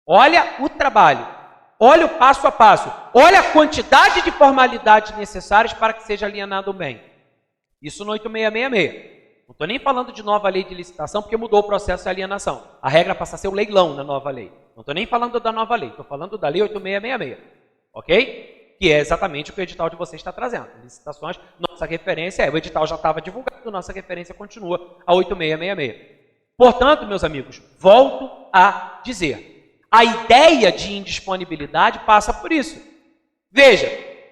Olha o trabalho, olha o passo a passo, olha a quantidade de formalidades necessárias para que seja alienado o bem. Isso no 8666. Não estou nem falando de nova lei de licitação, porque mudou o processo de alienação. A regra passa a ser o leilão na nova lei. Não estou nem falando da nova lei, estou falando da lei 8666. Ok? Que é exatamente o que o edital de vocês está trazendo. Licitações, nossa referência o edital já estava divulgado, nossa referência continua a 8666. Portanto, meus amigos, volto a dizer, a ideia de indisponibilidade passa por isso. Veja,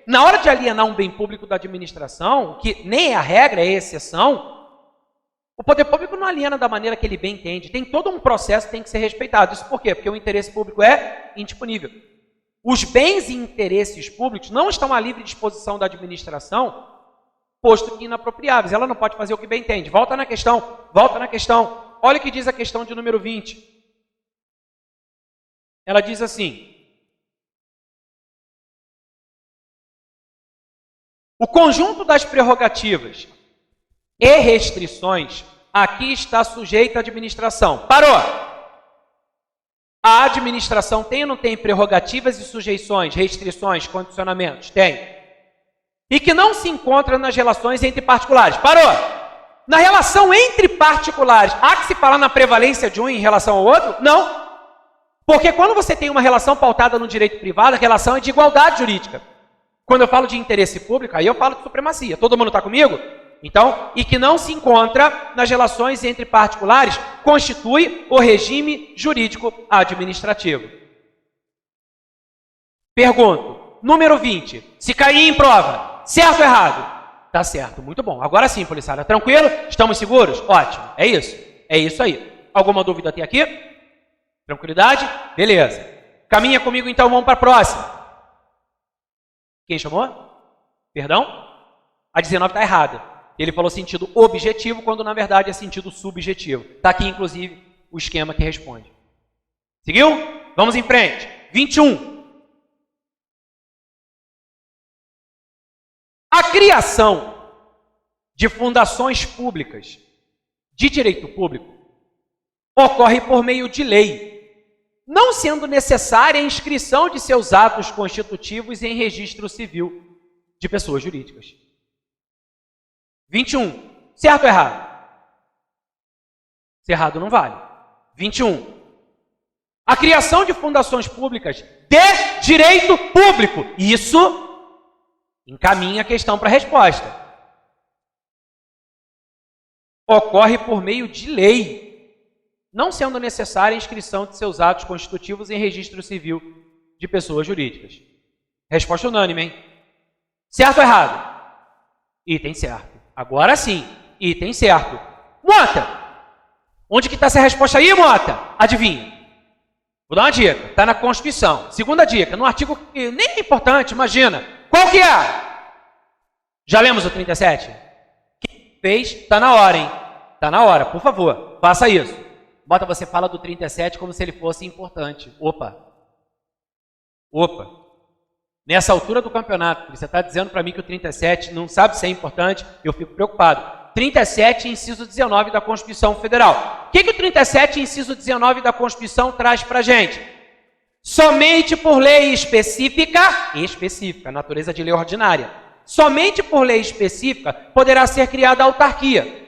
na hora de alienar um bem público da administração, que nem é a regra, é a exceção, o poder público não aliena da maneira que ele bem entende. Tem todo um processo que tem que ser respeitado. Isso por quê? Porque o interesse público é indisponível. Os bens e interesses públicos não estão à livre disposição da administração, posto que inapropriáveis. Ela não pode fazer o que bem entende. Volta na questão, volta na questão. Olha o que diz a questão de número 20. Ela diz assim: o conjunto das prerrogativas e restrições aqui está sujeito à administração. Parou! A administração tem ou não tem prerrogativas e sujeições, restrições, condicionamentos? Tem. E que não se encontra nas relações entre particulares. Parou! Na relação entre particulares, há que se falar na prevalência de um em relação ao outro? Não. Porque quando você tem uma relação pautada no direito privado, a relação é de igualdade jurídica. Quando eu falo de interesse público, aí eu falo de supremacia. Todo mundo está comigo? Então, e que não se encontra nas relações entre particulares, constitui o regime jurídico administrativo. Pergunto, número 20, se cair em prova, certo ou errado? Tá certo, muito bom. Agora sim, policiário, tranquilo? Estamos seguros? Ótimo, é isso aí. Alguma dúvida até aqui? Tranquilidade? Beleza. Caminha comigo então, vamos para a próxima. Quem chamou? Perdão? A 19 está errada. Ele falou sentido objetivo, quando na verdade é sentido subjetivo. Está aqui, inclusive, o esquema que responde. Seguiu? Vamos em frente. 21. A criação de fundações públicas de direito público ocorre por meio de lei, não sendo necessária a inscrição de seus atos constitutivos em registro civil de pessoas jurídicas. 21. Certo ou errado? Se errado não vale. 21. A criação de fundações públicas de direito público. Isso encaminha a questão para a resposta. Ocorre por meio de lei, não sendo necessária a inscrição de seus atos constitutivos em registro civil de pessoas jurídicas. Resposta unânime, hein? Certo ou errado? Item certo. Agora sim, item certo. Mota! Onde que está essa resposta aí, Mota? Adivinha? Vou dar uma dica. Está na Constituição. Segunda dica, no artigo que nem é importante, imagina. Qual que é? Já lemos o 37? Quem fez? Está na hora, hein? Está na hora, por favor, faça isso. Mota, você fala do 37 como se ele fosse importante. Opa! Nessa altura do campeonato, você está dizendo para mim que o 37 não sabe se é importante, eu fico preocupado. 37, inciso 19 da Constituição Federal. O que o 37, inciso 19 da Constituição traz para a gente? Somente por lei específica, natureza de lei ordinária, somente por lei específica poderá ser criada a autarquia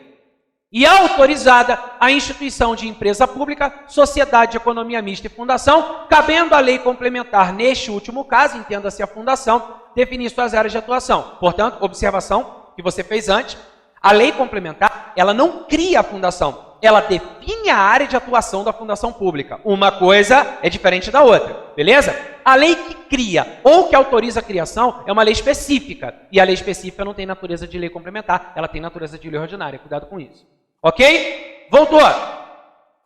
e autorizada a instituição de empresa pública, sociedade de economia mista e fundação, cabendo à lei complementar, neste último caso, entenda-se a fundação, definir suas áreas de atuação. Portanto, observação que você fez antes, a lei complementar, ela não cria a fundação, ela define a área de atuação da fundação pública. Uma coisa é diferente da outra, beleza? A lei que cria ou que autoriza a criação é uma lei específica, e a lei específica não tem natureza de lei complementar, ela tem natureza de lei ordinária, cuidado com isso. Ok? Voltou. A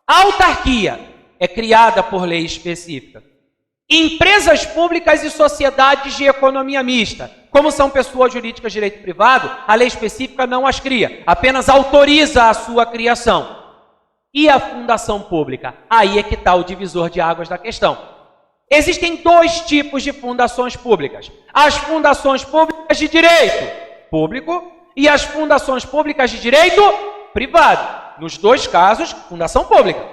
autarquia é criada por lei específica. Empresas públicas e sociedades de economia mista, como são pessoas jurídicas de direito privado, a lei específica não as cria, apenas autoriza a sua criação. E a fundação pública? Aí é que está o divisor de águas da questão. Existem dois tipos de fundações públicas. As fundações públicas de direito público e as fundações públicas de direito privado. Nos dois casos, fundação pública.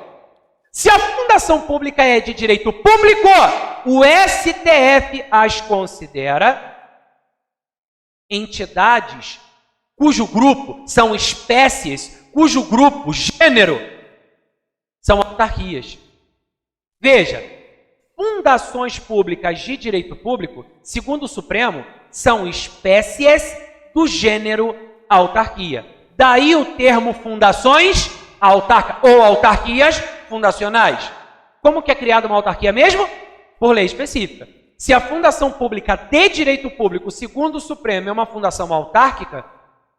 Se a fundação pública é de direito público, o STF as considera entidades cujo grupo são espécies, cujo grupo, gênero, são autarquias. Veja, fundações públicas de direito público, segundo o Supremo, são espécies do gênero autarquia. Daí o termo fundações ou autarquias fundacionais. Como que é criada uma autarquia mesmo? Por lei específica. Se a fundação pública de direito público, segundo o Supremo, é uma fundação autárquica,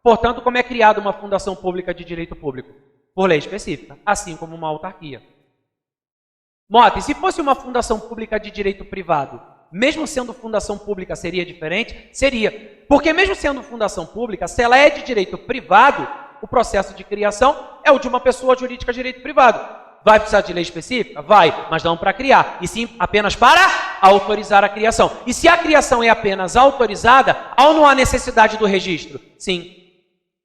portanto, como é criada uma fundação pública de direito público? Por lei específica, assim como uma autarquia. Mota, e se fosse uma fundação pública de direito privado, mesmo sendo fundação pública, seria diferente? Seria. Porque mesmo sendo fundação pública, se ela é de direito privado, o processo de criação é o de uma pessoa jurídica de direito privado. Vai precisar de lei específica? Vai, mas não para criar, e sim apenas para autorizar a criação. E se a criação é apenas autorizada, ou não há necessidade do registro? Sim.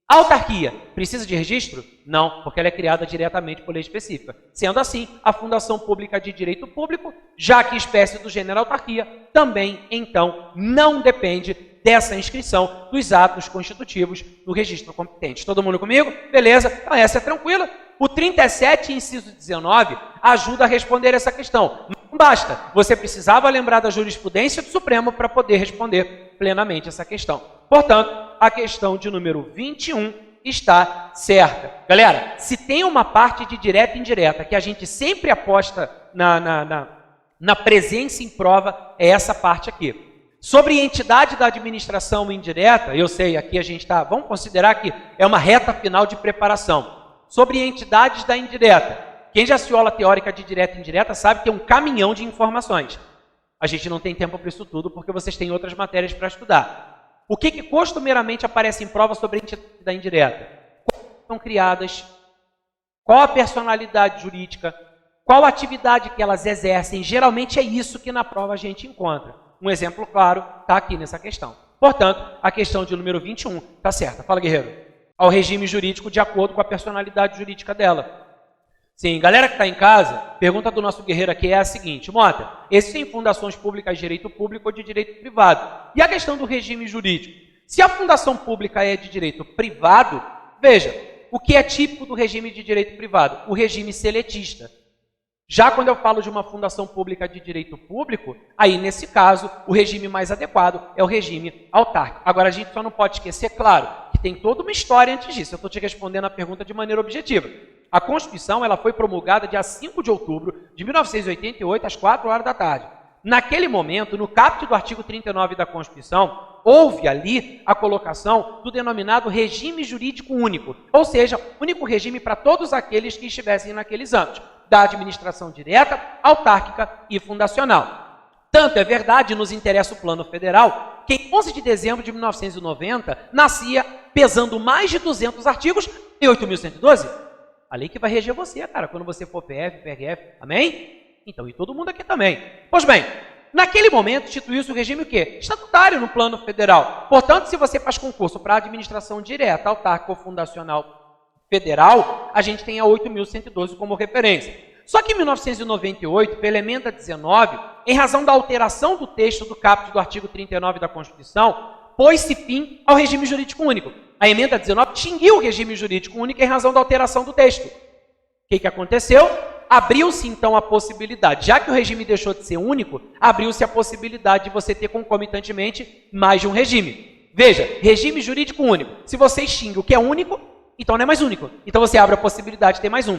A autarquia precisa de registro? Não, porque ela é criada diretamente por lei específica. Sendo assim, a fundação pública de direito público, já que espécie do gênero autarquia, também, então, não depende dessa inscrição dos atos constitutivos no registro competente. Todo mundo comigo? Beleza? Então essa é tranquila. O 37, inciso 19, ajuda a responder essa questão. Não basta, você precisava lembrar da jurisprudência do Supremo para poder responder plenamente essa questão. Portanto, a questão de número 21 está certa. Galera, se tem uma parte de direta e indireta que a gente sempre aposta na presença em prova, é essa parte aqui. Sobre entidade da administração indireta, eu sei, aqui a gente está, vamos considerar que é uma reta final de preparação. Sobre entidades da indireta, quem já assistiu aula teórica de direta e indireta sabe que é um caminhão de informações. A gente não tem tempo para isso tudo porque vocês têm outras matérias para estudar. O que costumeiramente aparece em prova sobre a entidade da indireta? Como são criadas? Qual a personalidade jurídica? Qual a atividade que elas exercem? Geralmente é isso que na prova a gente encontra. Um exemplo claro está aqui nessa questão. Portanto, a questão de número 21 está certa. Fala, guerreiro. Ao regime jurídico de acordo com a personalidade jurídica dela. Sim, galera que está em casa, pergunta do nosso guerreiro aqui é a seguinte, Mota, existem fundações públicas de direito público ou de direito privado? E a questão do regime jurídico? Se a fundação pública é de direito privado, veja, o que é típico do regime de direito privado? O regime seletista. Já quando eu falo de uma fundação pública de direito público, aí nesse caso, o regime mais adequado é o regime autárquico. Agora a gente só não pode esquecer, claro, que tem toda uma história antes disso. Eu estou te respondendo a pergunta de maneira objetiva. A Constituição ela foi promulgada dia 5 de outubro de 1988, às 4 horas da tarde. Naquele momento, no caput do artigo 39 da Constituição, houve ali a colocação do denominado regime jurídico único, ou seja, único regime para todos aqueles que estivessem naqueles âmbitos, da administração direta, autárquica e fundacional. Tanto é verdade, nos interessa o Plano Federal, que em 11 de dezembro de 1990, nascia, pesando mais de 200 artigos, em 8.112. A lei que vai reger você, cara, quando você for PF, PRF, amém? Então, e todo mundo aqui também. Pois bem, naquele momento, instituiu-se o regime o quê? Estatutário no Plano Federal. Portanto, se você faz concurso para administração direta, autárquica ou fundacional federal, a gente tem a 8.112 como referência. Só que em 1998, pela emenda 19, em razão da alteração do texto do caput do artigo 39 da Constituição, pôs-se fim ao regime jurídico único. A emenda 19 extinguiu o regime jurídico único em razão da alteração do texto. O que aconteceu? Abriu-se então a possibilidade, já que o regime deixou de ser único, abriu-se a possibilidade de você ter concomitantemente mais de um regime. Veja, regime jurídico único. Se você extingue o que é único, então não é mais único. Então você abre a possibilidade de ter mais um.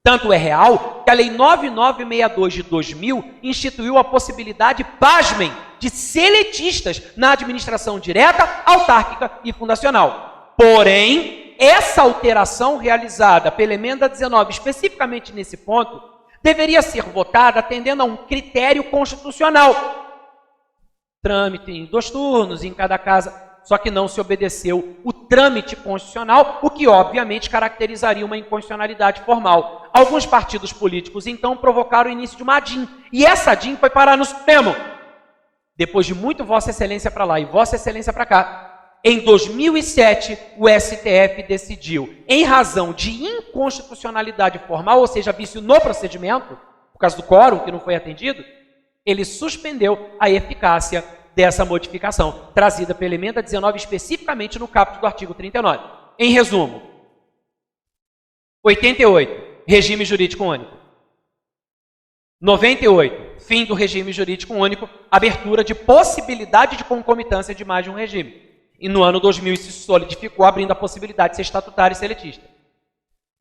Tanto é real que a Lei 9962 de 2000 instituiu a possibilidade, pasmem, de seletistas na administração direta, autárquica e fundacional. Porém, essa alteração realizada pela emenda 19, especificamente nesse ponto, deveria ser votada atendendo a um critério constitucional. Trâmite em 2 turnos, em cada casa. só que não se obedeceu o trâmite constitucional, o que obviamente caracterizaria uma inconstitucionalidade formal. Alguns partidos políticos, então, provocaram o início de uma ADIM, e essa ADIM foi parar no Supremo. Depois de muito Vossa Excelência para lá e Vossa Excelência para cá, em 2007, o STF decidiu, em razão de inconstitucionalidade formal, ou seja, vício no procedimento, por causa do quórum que não foi atendido, ele suspendeu a eficácia dessa modificação, trazida pela emenda 19, especificamente no caput do artigo 39. Em resumo, 88, regime jurídico único. 98, fim do regime jurídico único, abertura de possibilidade de concomitância de mais de um regime. E no ano 2000 isso se solidificou, abrindo a possibilidade de ser estatutário e seletista.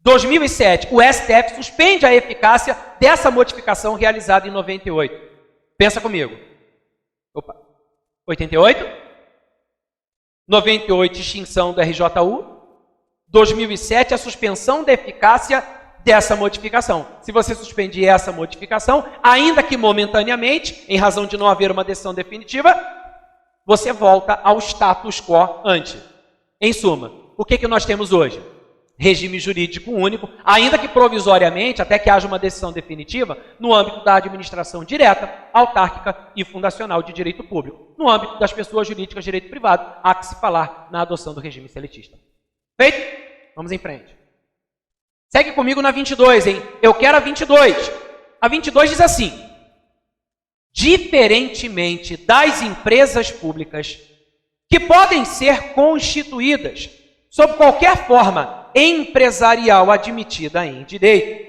2007, o STF suspende a eficácia dessa modificação realizada em 98. Pensa comigo. Opa. 88. 98, extinção do RJU. 2007, a suspensão da eficácia dessa modificação. Se você suspender essa modificação, ainda que momentaneamente, em razão de não haver uma decisão definitiva, você volta ao status quo ante. Em suma, o que nós temos hoje? Regime jurídico único, ainda que provisoriamente, até que haja uma decisão definitiva, no âmbito da administração direta, autárquica e fundacional de direito público. No âmbito das pessoas jurídicas de direito privado, há que se falar na adoção do regime seletista. Feito? Vamos em frente. Segue comigo na 22, hein? Eu quero a 22. A 22 diz assim: diferentemente das empresas públicas, que podem ser constituídas sob qualquer forma empresarial admitida em direito,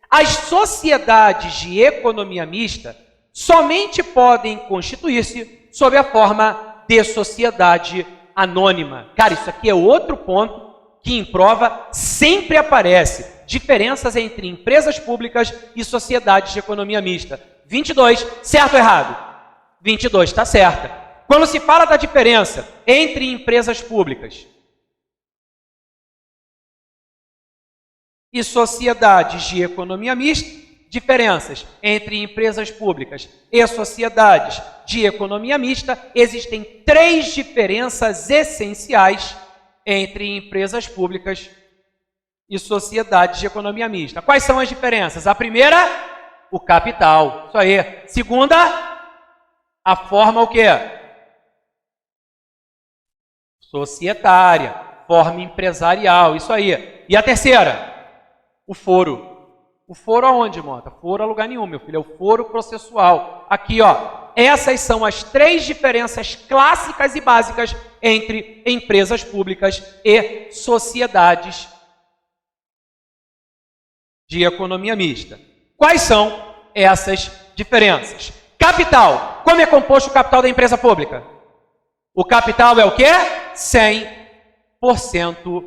as sociedades de economia mista somente podem constituir-se sob a forma de sociedade anônima. Cara, isso aqui é outro ponto que em prova sempre aparece. Diferenças entre empresas públicas e sociedades de economia mista. 22, certo ou errado? 22, está certa. Quando se fala da diferença entre empresas públicas e sociedades de economia mista, diferenças entre empresas públicas e sociedades de economia mista, existem 3 diferenças essenciais entre empresas públicas e sociedades de economia mista. Quais são as diferenças? A primeira, o capital. Isso aí. Segunda, a forma o quê? Societária. Forma empresarial. Isso aí. E a terceira? O foro. O foro aonde, Mota? Foro a lugar nenhum, meu filho. É o foro processual. Aqui, ó. Essas são as 3 diferenças clássicas e básicas entre empresas públicas e sociedades de economia mista. Quais são essas diferenças? Capital. Como é composto o capital da empresa pública? O capital é o quê? 100%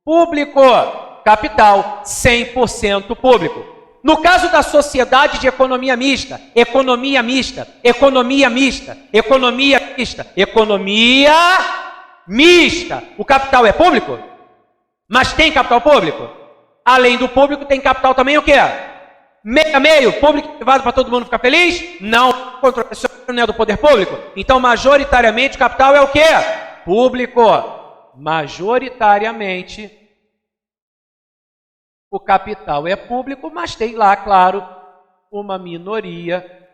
público. Capital 100% público. No caso da sociedade de economia mista, economia mista, economia mista, economia mista, economia mista, o capital é público? Mas tem capital público? Além do público, tem capital também o quê? Meio a meio, público e privado para todo mundo ficar feliz? Não, controle não é do poder público. Então, majoritariamente, o capital é o quê? Público. Majoritariamente, o capital é público, mas tem lá, claro, uma minoria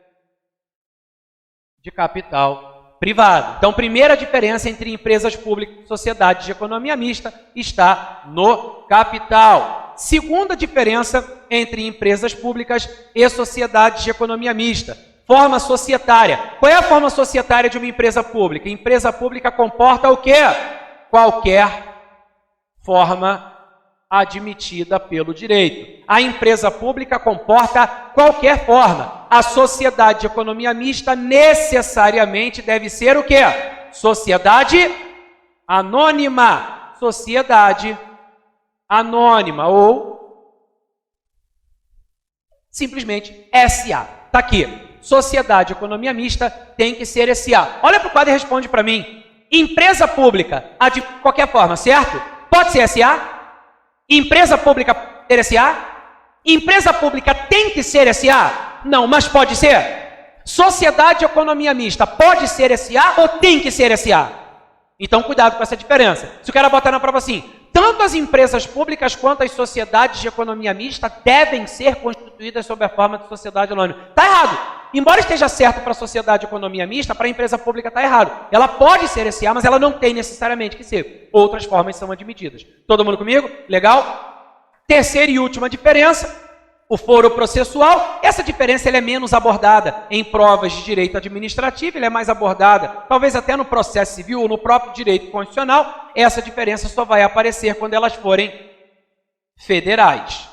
de capital privado. Então, primeira diferença entre empresas públicas e sociedades de economia mista está no capital. Segunda diferença entre empresas públicas e sociedades de economia mista, forma societária. Qual é a forma societária de uma empresa pública? Empresa pública comporta o quê? Qualquer forma admitida pelo direito. A empresa pública comporta qualquer forma. A sociedade de economia mista necessariamente deve ser o quê? Sociedade anônima. Sociedade anônima ou simplesmente SA. Está aqui. Sociedade de economia mista tem que ser SA. Olha para o quadro e responde para mim. Empresa pública, de qualquer forma, certo? Pode ser SA? Empresa pública pode ser SA? Empresa pública tem que ser SA? Não, mas pode ser. Sociedade de economia mista pode ser SA ou tem que ser SA? Então, cuidado com essa diferença. Se o cara botar na prova assim, tanto as empresas públicas quanto as sociedades de economia mista devem ser constituídas sob a forma de sociedade anônima. Está errado. Embora esteja certo para a sociedade de economia mista, para a empresa pública está errado. Ela pode ser SA, mas ela não tem necessariamente que ser. Outras formas são admitidas. Todo mundo comigo? Legal? Terceira e última diferença, o foro processual. Essa diferença é menos abordada em provas de direito administrativo, ela é mais abordada, talvez até no processo civil ou no próprio direito constitucional. Essa diferença só vai aparecer quando elas forem federais.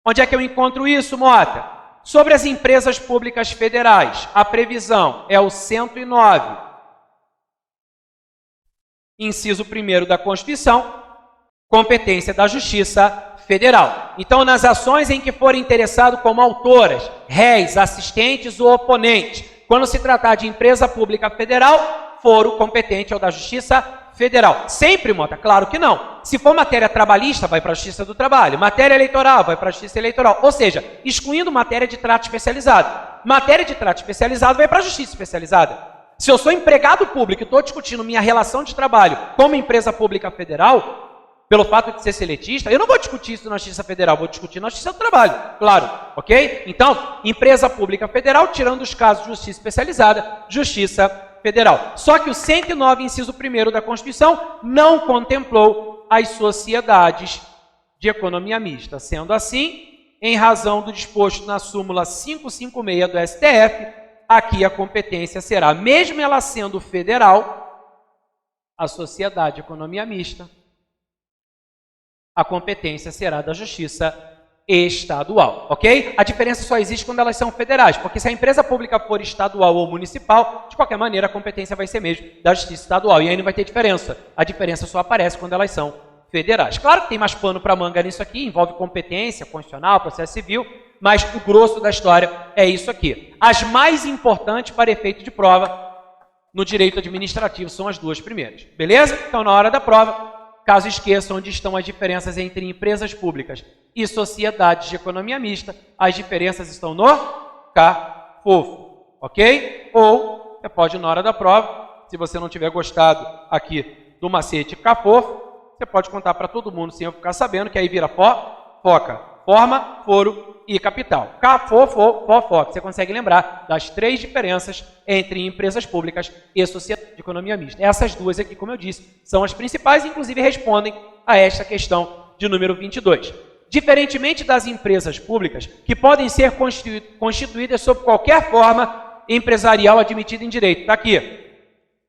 Onde é que eu encontro isso, Mota? Sobre as empresas públicas federais, a previsão é o 109, inciso 1º da Constituição, competência da Justiça Federal. Então, nas ações em que forem interessados como autoras, réis, assistentes ou oponentes, quando se tratar de empresa pública federal, foro competente é o da Justiça Federal. Sempre, Mota? Claro que não. Se for matéria trabalhista, vai para a Justiça do Trabalho. Matéria eleitoral, vai para a Justiça Eleitoral. Ou seja, excluindo matéria de trato especializado. Matéria de trato especializado vai para a Justiça Especializada. Se eu sou empregado público e estou discutindo minha relação de trabalho como empresa pública federal, pelo fato de ser seletista, eu não vou discutir isso na Justiça Federal, vou discutir na Justiça do Trabalho, claro, ok? Então, empresa pública federal, tirando os casos de justiça especializada, Justiça Federal. Só que o 109, inciso 1º da Constituição, não contemplou as sociedades de economia mista. Sendo assim, em razão do disposto na súmula 556 do STF, aqui a competência será, mesmo ela sendo federal, a sociedade de economia mista, a competência será da Justiça Estadual, ok? A diferença só existe quando elas são federais, porque se a empresa pública for estadual ou municipal, de qualquer maneira a competência vai ser mesmo da Justiça Estadual, e aí não vai ter diferença. A diferença só aparece quando elas são federais. Claro que tem mais pano para manga nisso aqui, envolve competência constitucional, processo civil, mas o grosso da história é isso aqui. As mais importantes para efeito de prova no direito administrativo são as duas primeiras, beleza? Então, na hora da prova, caso esqueçam onde estão as diferenças entre empresas públicas e sociedades de economia mista, as diferenças estão no CAFOFO, ok? Ou você pode, na hora da prova, se você não tiver gostado aqui do macete CAFOFO, você pode contar para todo mundo sem eu ficar sabendo, que aí vira FOCA, forma, foro e capital. CAFOFO, FOFOC. Você consegue lembrar das três diferenças entre empresas públicas e sociedade de economia mista. Essas duas aqui, como eu disse, são as principais e, inclusive, respondem a esta questão de número 22. Diferentemente das empresas públicas, que podem ser constituídas sob qualquer forma empresarial admitida em direito. Está aqui.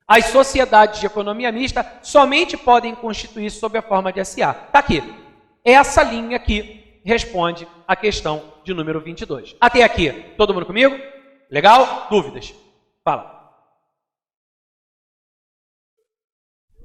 As sociedades de economia mista somente podem constituir sob a forma de SA. Está aqui. Essa linha aqui responde a questão de número 22. Até aqui, todo mundo comigo? Legal? Dúvidas? Fala.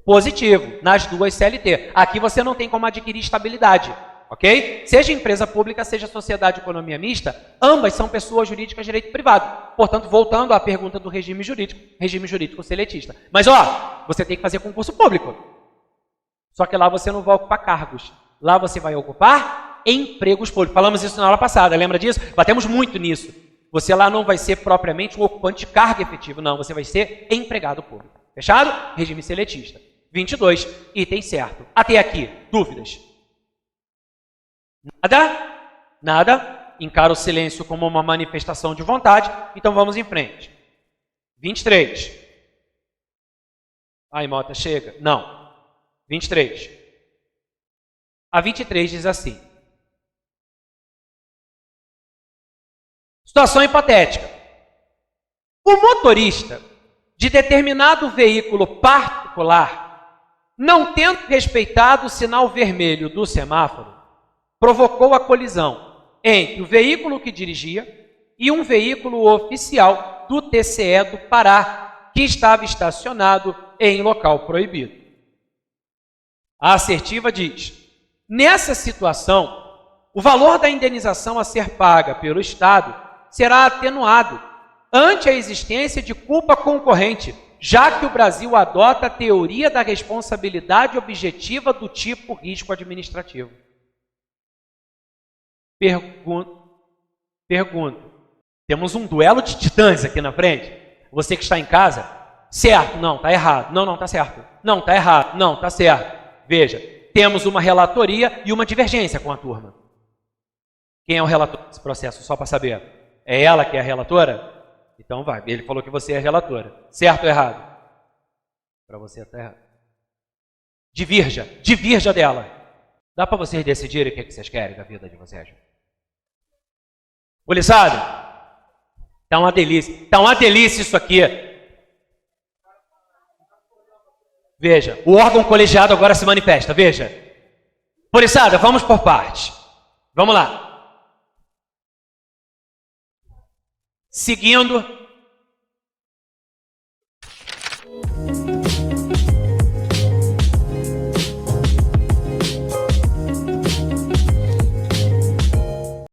Positivo, nas duas CLT. Aqui você não tem como adquirir estabilidade, ok? Seja empresa pública, seja sociedade de economia mista, ambas são pessoas jurídicas de direito privado. Portanto, voltando à pergunta do regime jurídico seletista. Mas, ó, você tem que fazer concurso público. Só que lá você não vai ocupar cargos. Lá você vai ocupar empregos públicos. Falamos isso na aula passada, lembra disso? Batemos muito nisso. Você lá não vai ser propriamente um ocupante de cargo efetivo, não. Você vai ser empregado público. Fechado? Regime seletista. 22, item certo. Até aqui, dúvidas? Nada? Nada? Encara o silêncio como uma manifestação de vontade. Então vamos em frente. 23. Ai, Mota, chega. Não. 23. A 23 diz assim. Situação hipotética. O motorista de determinado veículo particular, não tendo respeitado o sinal vermelho do semáforo, provocou a colisão entre o veículo que dirigia e um veículo oficial do TCE do Pará, que estava estacionado em local proibido. A assertiva diz: nessa situação, o valor da indenização a ser paga pelo Estado será atenuado ante a existência de culpa concorrente, já que o Brasil adota a teoria da responsabilidade objetiva do tipo risco administrativo. Pergunto. Temos um duelo de titãs aqui na frente. Você que está em casa, certo, não, está errado. Não, não, está certo. Não, está errado. Não, está certo. Veja, temos uma relatoria e uma divergência com a turma. Quem é o relator desse processo, só para saber? É ela que é a relatora? Então vai, ele falou que você é a relatora. Certo ou errado? Para você está errado. Divirja dela. Dá para vocês decidirem o que vocês querem da vida de vocês? Policiado? Tá uma delícia isso aqui. Veja, o órgão colegiado agora se manifesta, veja. Policiado, vamos por partes. Vamos lá. Seguindo